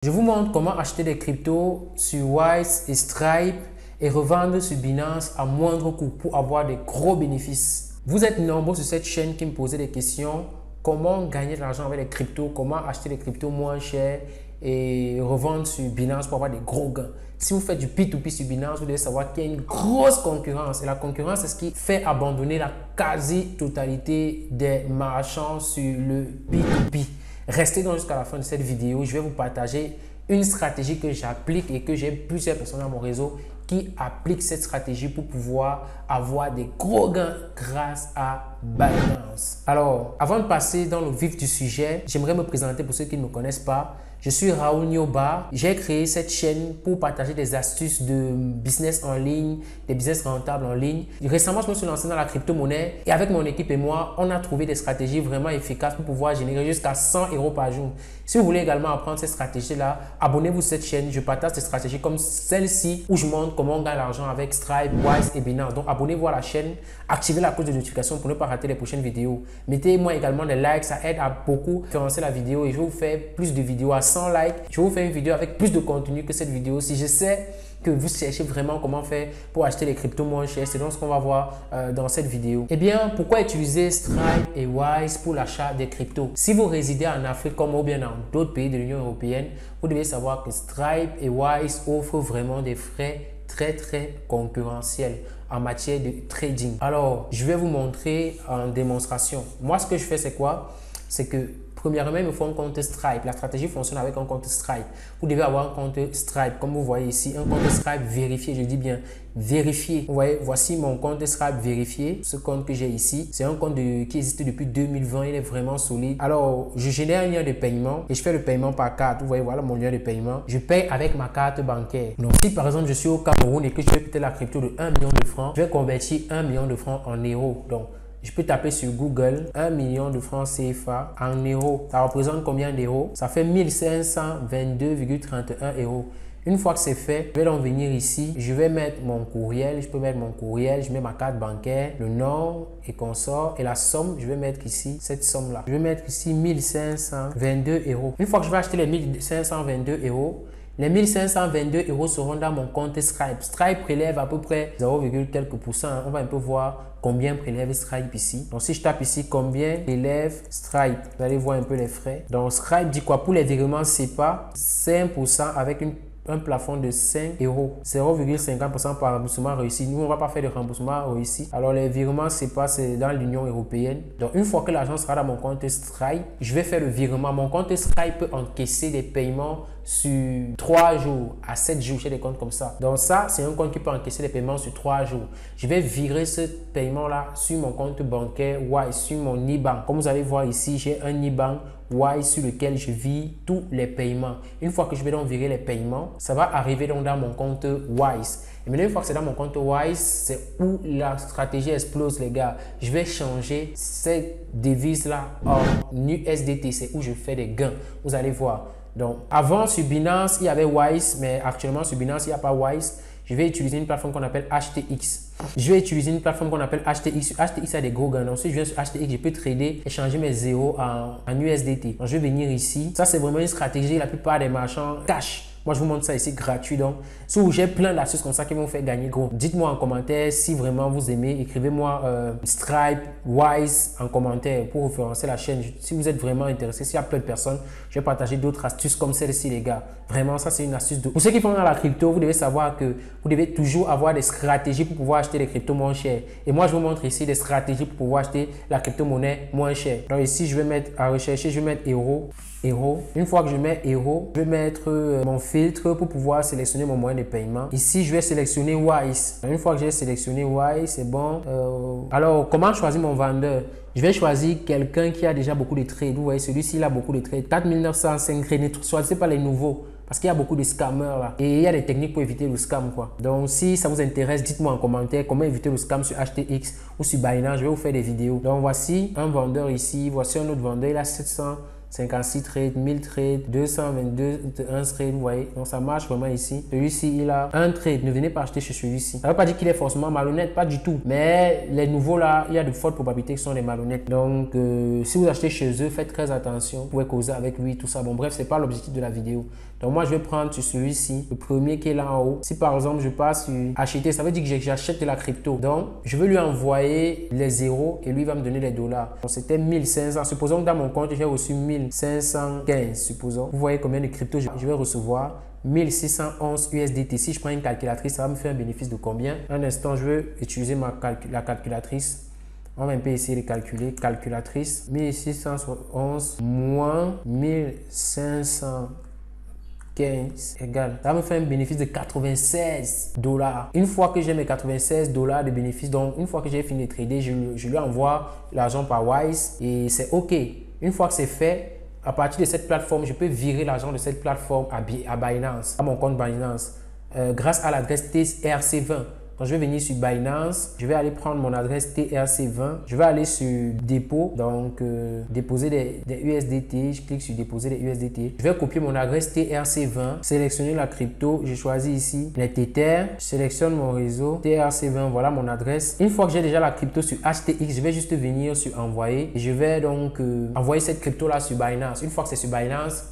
Je vous montre comment acheter des cryptos sur Wise et Stripe et revendre sur Binance à moindre coût pour avoir des gros bénéfices. Vous êtes nombreux sur cette chaîne qui me posaient des questions. Comment gagner de l'argent avec les cryptos? Comment acheter des cryptos moins chers et revendre sur Binance pour avoir des gros gains? Si vous faites du P2P sur Binance, vous devez savoir qu'il y a une grosse concurrence. Et la concurrence, c'est ce qui fait abandonner la quasi-totalité des marchands sur le P2P. Restez donc jusqu'à la fin de cette vidéo. Je vais vous partager une stratégie que j'applique et que j'ai plusieurs personnes dans mon réseau qui appliquent cette stratégie pour pouvoir avoir des gros gains grâce à Binance. Alors, avant de passer dans le vif du sujet, j'aimerais me présenter pour ceux qui ne me connaissent pas. Je suis Raoul Nioba. J'ai créé cette chaîne pour partager des astuces de business en ligne, des business rentables en ligne. Récemment, je me suis lancé dans la crypto-monnaie et avec mon équipe et moi, on a trouvé des stratégies vraiment efficaces pour pouvoir générer jusqu'à 100 € par jour. Si vous voulez également apprendre ces stratégies-là, abonnez-vous à cette chaîne. Je partage des stratégies comme celle-ci où je montre comment on gagne l'argent avec Stripe, Wise et Binance. Donc, abonnez-vous à la chaîne, activez la cloche de notification pour ne pas rater les prochaines vidéos. Mettez-moi également des likes, ça aide à beaucoup faire la vidéo et je vais vous faire plus de vidéos à 100 likes. Je vais vous faire une vidéo avec plus de contenu que cette vidéo. Si je sais que vous cherchez vraiment comment faire pour acheter les cryptos moins chers, c'est donc ce qu'on va voir dans cette vidéo. Eh bien, pourquoi utiliser Stripe et Wise pour l'achat des cryptos? Si vous résidez en Afrique comme ou bien dans d'autres pays de l'Union européenne, vous devez savoir que Stripe et Wise offrent vraiment des frais très concurrentiels en matière de trading. Alors, je vais vous montrer en démonstration. Moi, ce que je fais, c'est quoi? C'est que premièrement, il me faut un compte Stripe. La stratégie fonctionne avec un compte Stripe. Vous devez avoir un compte Stripe, comme vous voyez ici, un compte Stripe vérifié. Je dis bien vérifié. Vous voyez, voici mon compte Stripe vérifié. Ce compte que j'ai ici, c'est un compte qui existe depuis 2020. Il est vraiment solide. Alors, je génère un lien de paiement et je fais le paiement par carte. Vous voyez, voilà mon lien de paiement. Je paye avec ma carte bancaire. Donc, si par exemple, je suis au Cameroun et que je veux peut-être la crypto de 1 million de francs, je vais convertir 1 million de francs en euros. Donc, je peux taper sur Google 1 million de francs CFA en euros. Ça représente combien d'euros? Ça fait 1522,31 €. Une fois que c'est fait, je vais donc venir ici. Je vais mettre mon courriel. Je peux mettre mon courriel. Je mets ma carte bancaire, le nom et consort. Et la somme, je vais mettre ici cette somme-là. Je vais mettre ici 1522 €. Une fois que je vais acheter les 1522 €, les 1522 € seront dans mon compte Stripe. Stripe prélève à peu près 0, quelques %. On va un peu voir combien prélève Stripe ici. Donc, si je tape ici combien prélève Stripe, vous allez voir un peu les frais. Donc, Stripe dit quoi? Pour les virements SEPA, c'est 1% avec un plafond de 5 €, 0,50% par remboursement réussi. Nous, on ne va pas faire de remboursement réussi. Alors, les virements, c'est dans l'Union européenne. Donc, une fois que l'argent sera dans mon compte Stripe, je vais faire le virement. Mon compte Stripe peut encaisser des paiements sur 3 jours à 7 jours chez des comptes comme ça. Donc, ça, c'est un compte qui peut encaisser des paiements sur 3 jours. Je vais virer ce paiement-là sur mon compte bancaire Wise, sur mon IBAN. Comme vous allez voir ici, j'ai un IBAN Wise sur lequel je vire tous les paiements. Une fois que je vais donc virer les paiements, ça va arriver donc dans mon compte Wise. Et maintenant, une fois que c'est dans mon compte Wise, c'est où la stratégie explose, les gars. Je vais changer cette devise-là en USDT. C'est où je fais des gains. Vous allez voir. Donc, avant, sur Binance, il y avait Wise, mais actuellement, sur Binance, il n'y a pas Wise. Je vais utiliser une plateforme qu'on appelle HTX. Je vais utiliser une plateforme qu'on appelle HTX. HTX a des gros gains. Donc, si je viens sur HTX, je peux trader et changer mes zéros en USDT. Donc, je vais venir ici. Ça, c'est vraiment une stratégie. La plupart des marchands cachent. Moi, je vous montre ça ici gratuit. Donc, si j'ai plein d'astuces comme ça qui vont vous faire gagner gros. Dites-moi en commentaire si vraiment vous aimez. Écrivez-moi Stripe, Wise en commentaire pour référencer la chaîne. Si vous êtes vraiment intéressé, s'il y a plein de personnes, je vais partager d'autres astuces comme celle-ci, les gars. Vraiment, ça, c'est une astuce de... Pour ceux qui font dans la crypto, vous devez savoir que vous devez toujours avoir des stratégies pour pouvoir acheter les cryptos moins chers. Et moi, je vous montre ici des stratégies pour pouvoir acheter la crypto-monnaie moins chère. Donc, ici, je vais mettre à rechercher, je vais mettre euros. Une fois que je mets euro, je vais mettre mon filtre pour pouvoir sélectionner mon moyen de paiement. Ici, je vais sélectionner Wise. Une fois que j'ai sélectionné Wise, c'est bon. Alors, comment choisir mon vendeur? Je vais choisir quelqu'un qui a déjà beaucoup de trades. Vous voyez, celui-ci, il a beaucoup de trades. 4905 trades. Ne choisissez pas les nouveaux. Parce qu'il y a beaucoup de scammers là. Et il y a des techniques pour éviter le scam, quoi. Donc, si ça vous intéresse, dites-moi en commentaire comment éviter le scam sur HTX ou sur Binance. Je vais vous faire des vidéos. Donc, voici un vendeur ici. Voici un autre vendeur. Il a 700 56 trades, 1000 trades, 222 1 trade, vous voyez. Donc ça marche vraiment ici. Celui-ci, il a un trade. Ne venez pas acheter chez celui-ci. Ça ne veut pas dire qu'il est forcément malhonnête, pas du tout. Mais les nouveaux là, il y a de fortes probabilités qu'ils sont des malhonnêtes. Donc si vous achetez chez eux, faites très attention. Vous pouvez causer avec lui, tout ça. Bon bref, c'est pas l'objectif de la vidéo. Donc moi, je vais prendre sur celui-ci, le premier qui est là en haut. Si par exemple, je passe sur acheter, ça veut dire que j'achète de la crypto. Donc, je vais lui envoyer les zéros et lui va me donner les dollars. Donc, c'était 1500. Supposons que dans mon compte, j'ai reçu 1515, supposons. Vous voyez combien de crypto je vais recevoir? 1611 USDT. Si je prends une calculatrice, ça va me faire un bénéfice de combien? Un instant, je vais utiliser la calculatrice. On va un peu essayer de calculer. Calculatrice, 1611 moins 1515 égale. Ça me fait un bénéfice de 96 $. Une fois que j'ai mes 96 $ de bénéfice, donc une fois que j'ai fini de trader, je lui envoie l'argent par Wise et c'est OK. Une fois que c'est fait, à partir de cette plateforme, je peux virer l'argent de cette plateforme à Binance, à mon compte Binance, grâce à l'adresse TRC20. Donc, je vais venir sur Binance, je vais aller prendre mon adresse TRC20, je vais aller sur dépôt, donc déposer des USDT, je clique sur déposer des USDT. Je vais copier mon adresse TRC20, sélectionner la crypto, je choisis ici les Tether, je sélectionne mon réseau TRC20, voilà mon adresse. Une fois que j'ai déjà la crypto sur HTX, je vais juste venir sur envoyer et je vais donc envoyer cette crypto là sur Binance. Une fois que c'est sur Binance,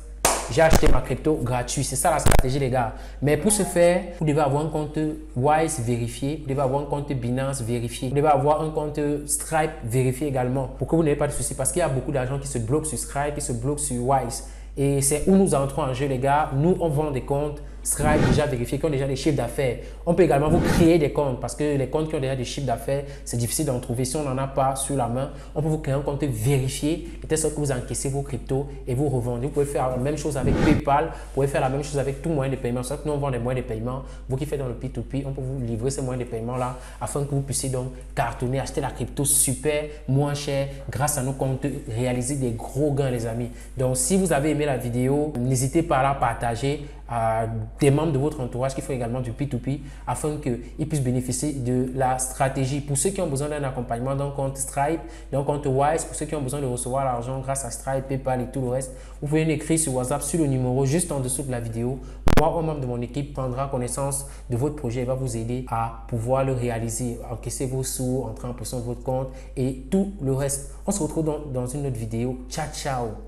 j'ai acheté ma crypto gratuit. C'est ça la stratégie, les gars. Mais pour ce faire, vous devez avoir un compte Wise vérifié. Vous devez avoir un compte Binance vérifié. Vous devez avoir un compte Stripe vérifié également pour que vous n'ayez pas de soucis. Parce qu'il y a beaucoup d'argent qui se bloquent sur Stripe, qui se bloquent sur Wise. Et c'est où nous entrons en jeu, les gars. Nous, on vend des comptes Stripe déjà vérifiés, qui ont déjà des chiffres d'affaires. On peut également vous créer des comptes parce que les comptes qui ont déjà des chiffres d'affaires, c'est difficile d'en trouver. Si on n'en a pas sur la main, on peut vous créer un compte vérifié, de telle sorte que vous encaissez vos cryptos et vous revendez. Vous pouvez faire la même chose avec PayPal, vous pouvez faire la même chose avec tout moyen de paiement. Sauf que nous, on vend des moyens de paiement. Vous qui faites dans le P2P, on peut vous livrer ces moyens de paiement-là afin que vous puissiez donc cartonner, acheter la crypto super, moins cher grâce à nos comptes, réaliser des gros gains, les amis. Donc, si vous avez aimé la vidéo, n'hésitez pas à la partager à des membres de votre entourage qui font également du P2P afin qu'ils puissent bénéficier de la stratégie. Pour ceux qui ont besoin d'un accompagnement d'un compte Stripe, d'un compte Wise, pour ceux qui ont besoin de recevoir l'argent grâce à Stripe, PayPal et tout le reste, vous pouvez m'écrire sur WhatsApp sur le numéro juste en dessous de la vidéo. Moi, un membre de mon équipe prendra connaissance de votre projet et va vous aider à pouvoir le réaliser, encaisser vos sous, entrer en possession de votre compte et tout le reste. On se retrouve dans une autre vidéo. Ciao, ciao!